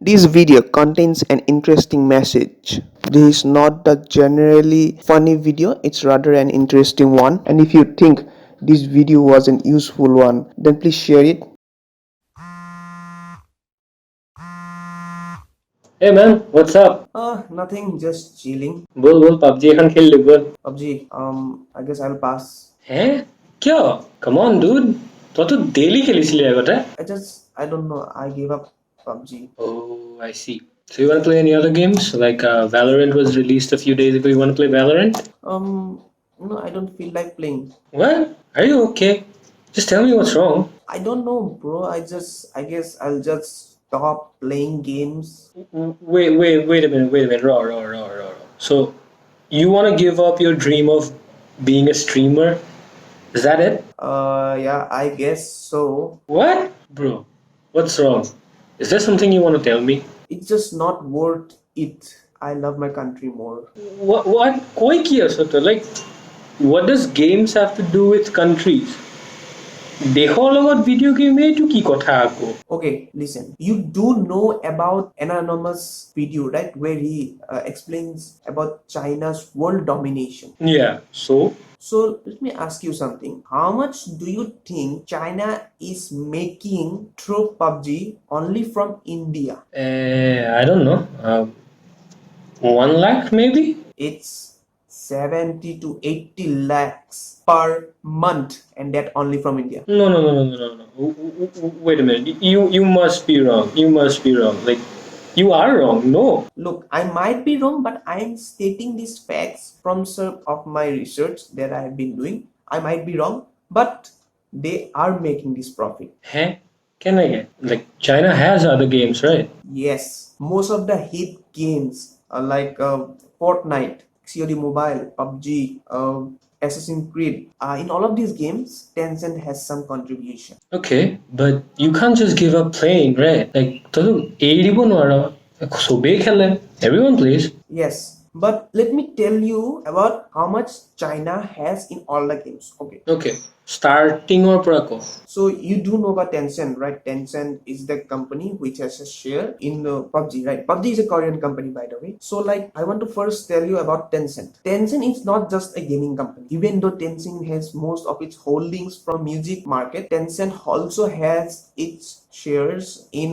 This video contains an interesting message. This is not the generally funny video, it's rather an interesting one. And if you think this video was an useful one, then please share it. Hey man, what's up? Nothing, just chilling. बोल बोल PUBG এখন খেললি बोल PUBG, I guess I'll pass. হে কিয়? Come on dude, তইতো daily খেলিছিলি আগতে। I don't know, I gave up PUBG. Oh, I see. So you want to play any other games? Like Valorant was released a few days ago. You want to play Valorant? No, I don't feel like playing. What? Are you okay? Just tell me what's wrong. I don't know, bro. I guess I'll just stop playing games. Wait a minute. Raw. So you want to give up your dream of being a streamer? Is that it? Yeah, I guess so. What? Bro, what's wrong? Is there something you want to tell me? It's just not worth it. I love my country more. What? Koi ki asata? Like, what does games have to do with countries? দেশৰ লগত ভিডিঅ' game এইটো কি কথা আকৌ? Okay, listen. You do know about Anonymous video, right? Where he explains about China's world domination. Yeah, so? So let me ask you something. How much do you think China is making through PUBG only from India? I don't know. 1 lakh maybe? It's 70 to 80 lakhs per month, and that only from India. No. Wait a minute. You must be wrong. You must be wrong. Like, you are wrong. No. Look, I might be wrong, but I am stating these facts from some of my research that I have been doing. I might be wrong, but they are making this profit. Huh? Can I get? Like, China has other games, right? Yes, most of the hit games like Fortnite, COD Mobile, PUBG, Assassin's Creed. In all of these games, Tencent has some contribution. Okay, but you can't just give up playing, right? Like, everyone plays. Yes, but let me tell you about how much China has in all the games. Okay, starting or prako. So you do know about Tencent, right? Tencent is the company which has a share in PUBG, right? PUBG is a Korean company, by the way. So like, I want to first tell you about Tencent. Tencent is not just a gaming company. Even though Tencent has most of its holdings from music market, Tencent also has its shares in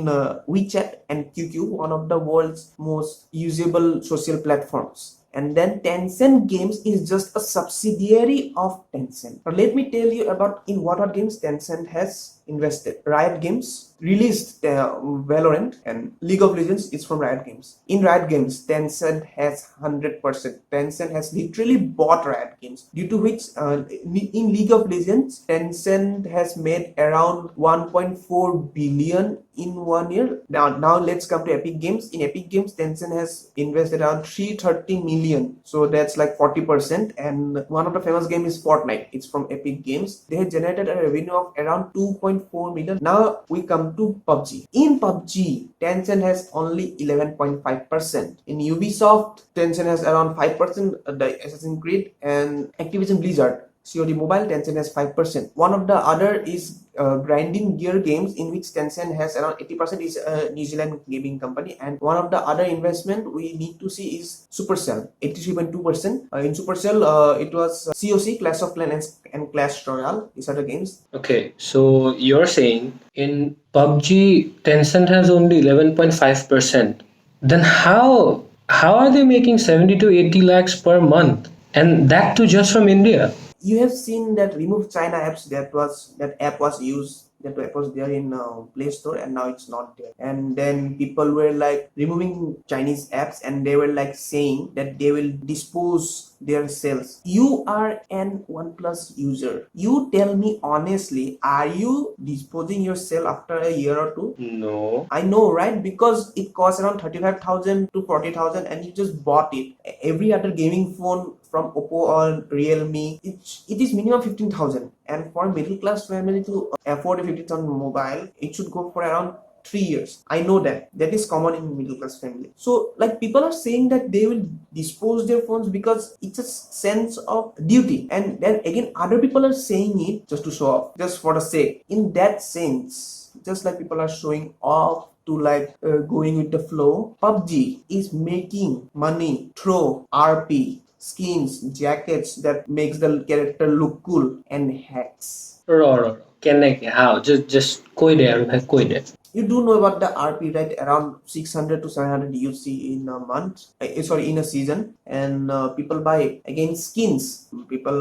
WeChat and QQ, one of the world's most usable social platforms. And then Tencent Games is just a subsidiary of Tencent. Now let me tell you about in what games Tencent has invested. Riot Games released Valorant, and League of Legends is from Riot Games. In Riot Games, Tencent has 100%. Tencent has literally bought Riot Games, due to which in League of Legends, Tencent has made around 1.4 billion in 1 year. Now let's come to Epic Games. In Epic Games, Tencent has invested around 330 million. So that's like 40%. And one of the famous game is Fortnite. It's from Epic Games. They have generated a revenue of around 2.4 million. Now we come to PUBG. In PUBG, Tencent has only 11.5%. In Ubisoft, Tencent has around 5%. The Assassin's Creed and Activision Blizzard, COD Mobile, Tencent has 5%. One of the other is Grinding Gear Games, in which Tencent has around 80%, is a New Zealand gaming company. And one of the other investment we need to see is Supercell, 83.2%. In Supercell, it was COC, Clash of Clans and Clash Royale. These are the games. Okay, so you're saying in PUBG, Tencent has only 11.5%. Then how are they making 70 to 80 lakhs per month? And that too just from India? You have seen that Remove China apps, that app was used, that app was there in Play Store, and now it's not there. And then people were like removing Chinese apps, and they were like saying that they will dispose their sales. You are an OnePlus user. You tell me honestly, are you disposing your sale after a year or two? No. I know, right? Because it costs around 35,000 to 40,000, and you just bought it. Every other gaming phone from Oppo or Realme, it is minimum 15,000. And for a middle class family to afford a 50,000 mobile, it should go for around 3 years. I know that is common in middle class family. So like, people are saying that they will dispose their phones because it's a sense of duty. And then again, other people are saying it just to show off, just for the sake. In that sense, just like people are showing off to to like going with the flow. PUBG is making money through RP, skins, jackets that makes the character look cool, and hacks. Row केनेके how just कोई दे यार भाई कोई दे You do know about the RP, right? Around 600 to 700 UC in a month, sorry, in a season, and people buy again skins. People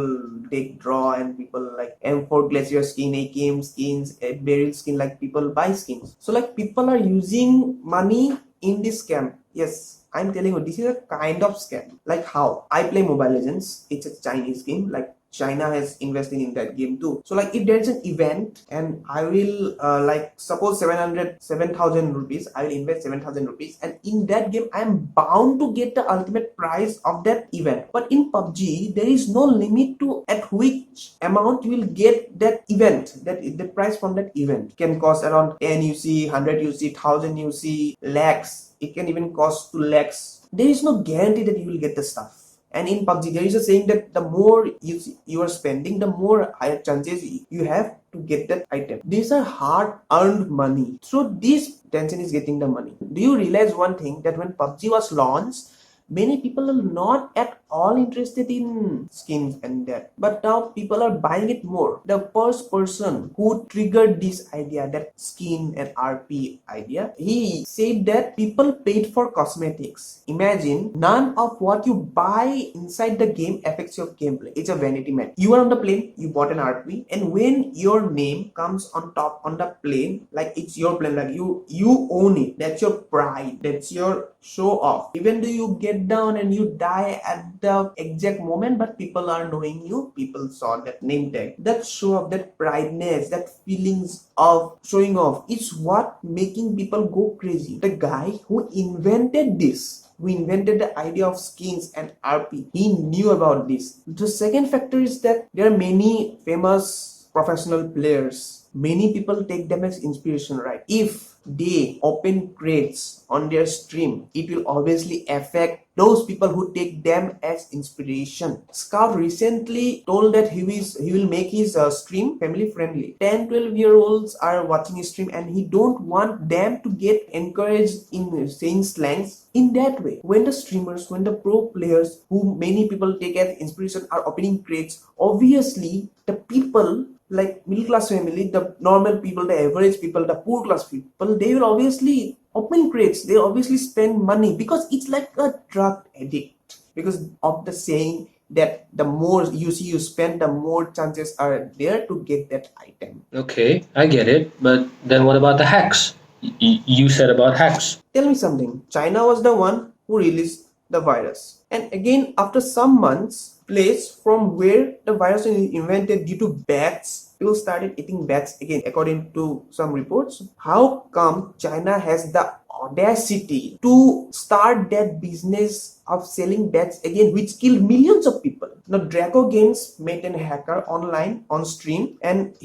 take draw, and people like M4 Glacier skin, AKM skins, a Beryl skin. Like people buy skins. So like people are using money in this scam. Yes, I'm telling you, this is a kind of scam. Like how I play Mobile Legends. It's a Chinese game. Like China has invested in that game too. So like if there's an event and I will like suppose 7,000 rupees, I will invest 7,000 rupees, and in that game I am bound to get the ultimate prize of that event. But in PUBG there is no limit to at which amount you will get that event. That the price from that event can cost around 10 UC, 100 UC, 1000 UC, lakhs. It can even cost 2 lakhs. There is no guarantee that you will get the stuff. And in PUBG, there is a saying that the more you are spending, the more higher chances you have to get that item. These are hard-earned money. So this Tencent is getting the money. Do you realize one thing, that when PUBG was launched, many people are not at all interested in skins and that, but now people are buying it more. The first person who triggered this idea, that skin and RP idea, he said that people paid for cosmetics. Imagine, none of what you buy inside the game affects your gameplay. It's a vanity metric. You are on the plane, you bought an RP, and when your name comes on top on the plane, like it's your plane, like you own it, that's your pride, that's your show off. Even though you get down and you die at the exact moment, but people are knowing you, people saw that name tag, that show off, that prideness, that feelings of showing off, it's what making people go crazy. The guy who invented this, who invented the idea of skins and RP, he knew about this. The second factor is that there are many famous professional players. Many people take them as inspiration, right? If they open crates on their stream, it will obviously affect those people who take them as inspiration. Scout recently told that he will make his stream family friendly. 10-12-year-olds are watching his stream and he don't want them to get encouraged in saying slangs in that way. When the streamers, when the pro players who many people take as inspiration are opening crates, obviously the people like middle class family, the normal people, the average people, the poor class people, they will obviously open crates. They obviously spend money because it's like a drug addict, because of the saying that the more you spend, the more chances are there to get that item. Okay, I get it, but then what about the hacks? You said about hacks. Tell me something. China was the one who released the virus, and again after some months, place from where the virus was invented due to bats, people started eating bats again, according to some reports. How come China has the audacity to start that business of selling bats again, which killed millions of people? Now Draco Games met a hacker online on stream, and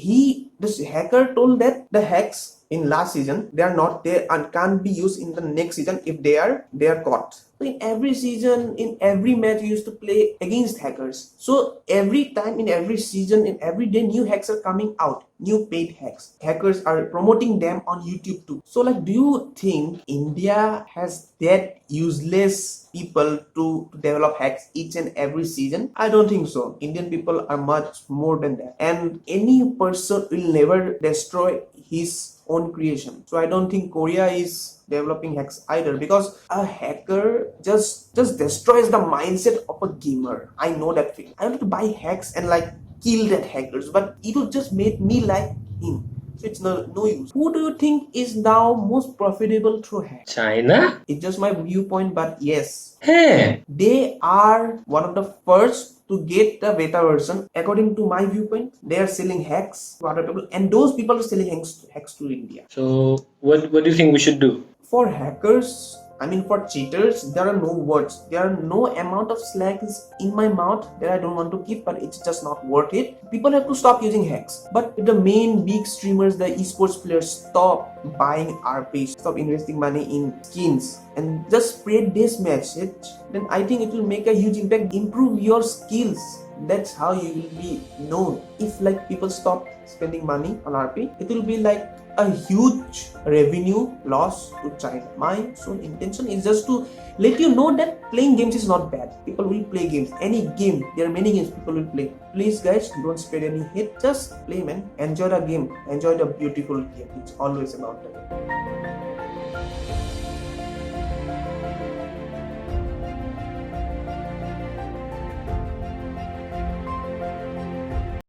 this hacker told that the hacks in last season, they are not there and can't be used in the next season if they are caught. So in every season, in every match, you used to play against hackers. So every time, in every season, in every day, new hacks are coming out, new paid hacks. Hackers are promoting them on YouTube too. So like, do you think India has that useless people to develop hacks each and every season? I don't think so. Indian people are much more than that, and any person will never destroy his own creation. So I don't think Korea is developing hacks either, because a hacker just destroys the mindset of a gamer. I know that feeling. I want to buy hacks and like kill that hackers, but it will just make me like him. So it's no use. Who do you think is now most profitable through hacks? China? It's just my viewpoint, but yes, Hey, they are one of the first to get the beta version. According to my viewpoint, they are selling hacks to other people, and those people are selling hacks to India. so what do you think we should do? For hackers, I mean for cheaters, there are no words. There are no amount of slangs in my mouth that I don't want to keep, but it's just not worth it. People have to stop using hacks. But if the main big streamers, the esports players, stop buying RPs, stop investing money in skins, and just spread this message, then I think it will make a huge impact. Improve your skills. That's how you will be known. If like people stop spending money on RP, it will be like a huge revenue loss to China. My sole intention is just to let you know that playing games is not bad. People will play games. Any game, there are many games people will play. Please guys, don't spread any hate. Just play, man. Enjoy the game. Enjoy the beautiful game. It's always about that.